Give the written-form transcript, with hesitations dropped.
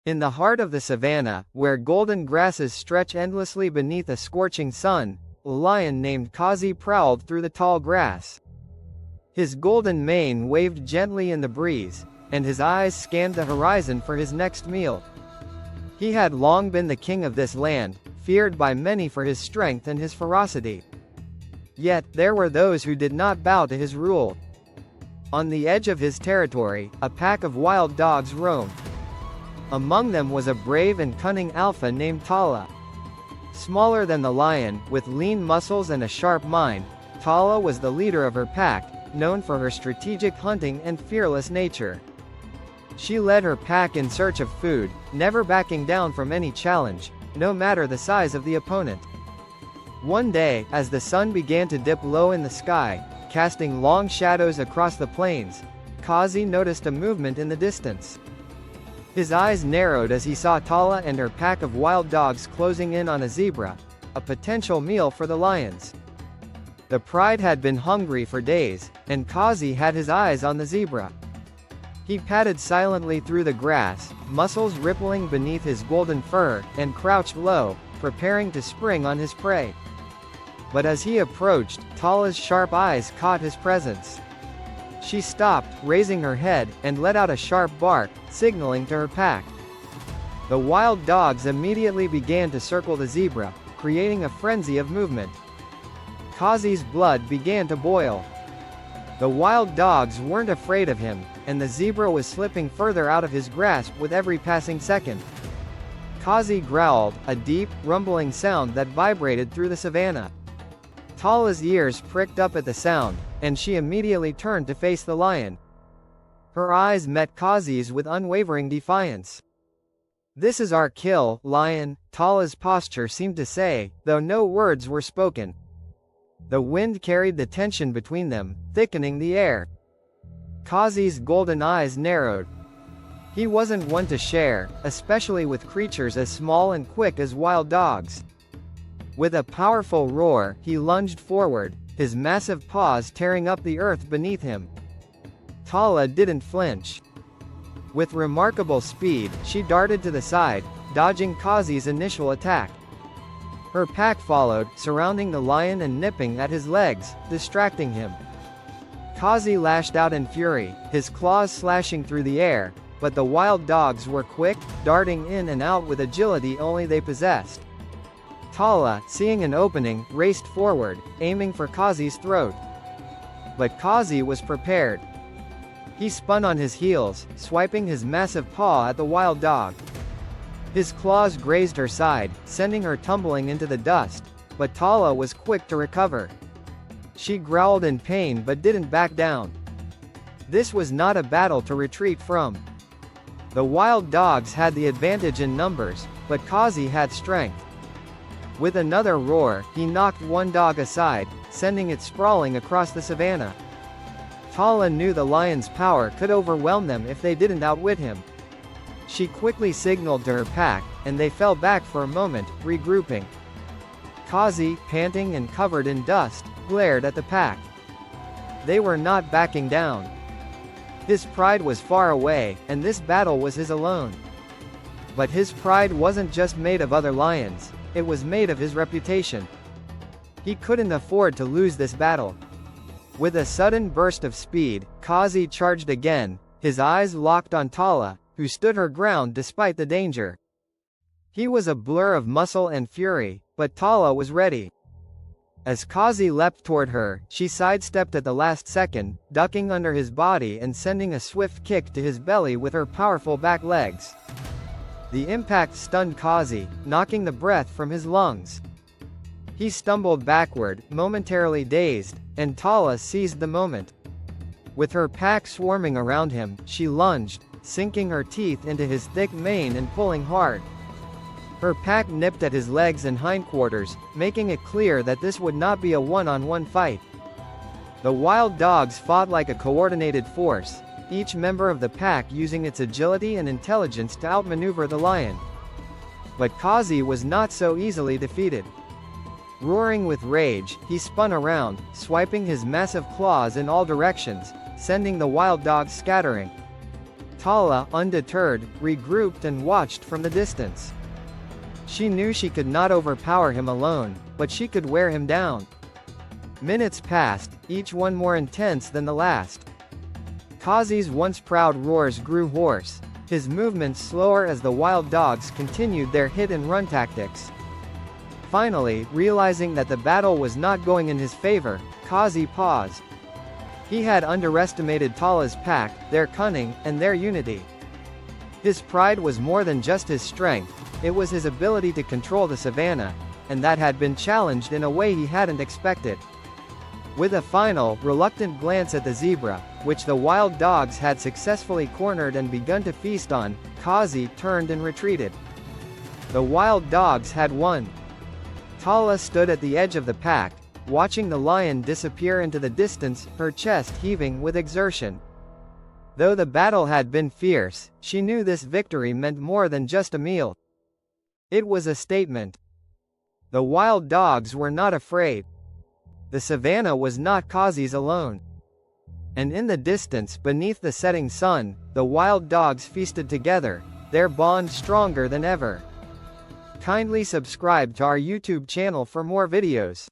In the heart of the savanna, where golden grasses stretch endlessly beneath a scorching sun, a lion named Kazi prowled through the tall grass. His golden mane waved gently in the breeze, and his eyes scanned the horizon for his next meal. He had long been the king of this land, feared by many for his strength and his ferocity. Yet, there were those who did not bow to his rule. On the edge of his territory, a pack of wild dogs roamed. Among them was a brave and cunning alpha named Tala. Smaller than the lion, with lean muscles and a sharp mind, Tala was the leader of her pack, known for her strategic hunting and fearless nature. She led her pack in search of food, never backing down from any challenge, no matter the size of the opponent. One day, as the sun began to dip low in the sky, casting long shadows across the plains, Kazi noticed a movement in the distance. His eyes narrowed as he saw Tala and her pack of wild dogs closing in on a zebra, a potential meal for the lions. The pride had been hungry for days, and Kazi had his eyes on the zebra. He padded silently through the grass, muscles rippling beneath his golden fur, and crouched low, preparing to spring on his prey. But as he approached, Tala's sharp eyes caught his presence. She stopped, raising her head, and let out a sharp bark, signaling to her pack. The wild dogs immediately began to circle the zebra, creating a frenzy of movement. Kazi's blood began to boil. The wild dogs weren't afraid of him, and the zebra was slipping further out of his grasp with every passing second. Kazi growled, a deep, rumbling sound that vibrated through the savanna. Tala's ears pricked up at the sound, and she immediately turned to face the lion. Her eyes met Kazi's with unwavering defiance. "This is our kill, lion," Tala's posture seemed to say, though no words were spoken. The wind carried the tension between them, thickening the air. Kazi's golden eyes narrowed. He wasn't one to share, especially with creatures as small and quick as wild dogs. With a powerful roar, he lunged forward, his massive paws tearing up the earth beneath him. Tala didn't flinch. With remarkable speed, she darted to the side, dodging Kazi's initial attack. Her pack followed, surrounding the lion and nipping at his legs, distracting him. Kazi lashed out in fury, his claws slashing through the air, but the wild dogs were quick, darting in and out with agility only they possessed. Tala, seeing an opening, raced forward, aiming for Kazi's throat. But Kazi was prepared. He spun on his heels, swiping his massive paw at the wild dog. His claws grazed her side, sending her tumbling into the dust, but Tala was quick to recover. She growled in pain but didn't back down. This was not a battle to retreat from. The wild dogs had the advantage in numbers, but Kazi had strength. With another roar, he knocked one dog aside, sending it sprawling across the savanna. Tala knew the lion's power could overwhelm them if they didn't outwit him. She quickly signaled to her pack, and they fell back for a moment, regrouping. Kazi, panting and covered in dust, glared at the pack. They were not backing down. His pride was far away, and this battle was his alone. But his pride wasn't just made of other lions, it was made of his reputation. He couldn't afford to lose this battle. With a sudden burst of speed, Kazi charged again, his eyes locked on Tala, who stood her ground despite the danger. He was a blur of muscle and fury, but Tala was ready. As Kazi leapt toward her, she sidestepped at the last second, ducking under his body and sending a swift kick to his belly with her powerful back legs. The impact stunned Kazi, knocking the breath from his lungs. He stumbled backward, momentarily dazed, and Tala seized the moment. With her pack swarming around him, she lunged, sinking her teeth into his thick mane and pulling hard. Her pack nipped at his legs and hindquarters, making it clear that this would not be a one-on-one fight. The wild dogs fought like a coordinated force, each member of the pack using its agility and intelligence to outmaneuver the lion. But Kazi was not so easily defeated. Roaring with rage, he spun around, swiping his massive claws in all directions, sending the wild dogs scattering. Tala, undeterred, regrouped and watched from the distance. She knew she could not overpower him alone, but she could wear him down. Minutes passed, each one more intense than the last. Kazi's once proud roars grew hoarse, his movements slower as the wild dogs continued their hit-and-run tactics. Finally, realizing that the battle was not going in his favor, Kazi paused. He had underestimated Tala's pack, their cunning, and their unity. His pride was more than just his strength, it was his ability to control the savanna, and that had been challenged in a way he hadn't expected. With a final, reluctant glance at the zebra, which the wild dogs had successfully cornered and begun to feast on, Kazi turned and retreated. The wild dogs had won. Tala stood at the edge of the pack, watching the lion disappear into the distance, her chest heaving with exertion. Though the battle had been fierce, she knew this victory meant more than just a meal. It was a statement. The wild dogs were not afraid. The savanna was not Kazi's alone. And in the distance, beneath the setting sun, the wild dogs feasted together, their bond stronger than ever. Kindly subscribe to our YouTube channel for more videos.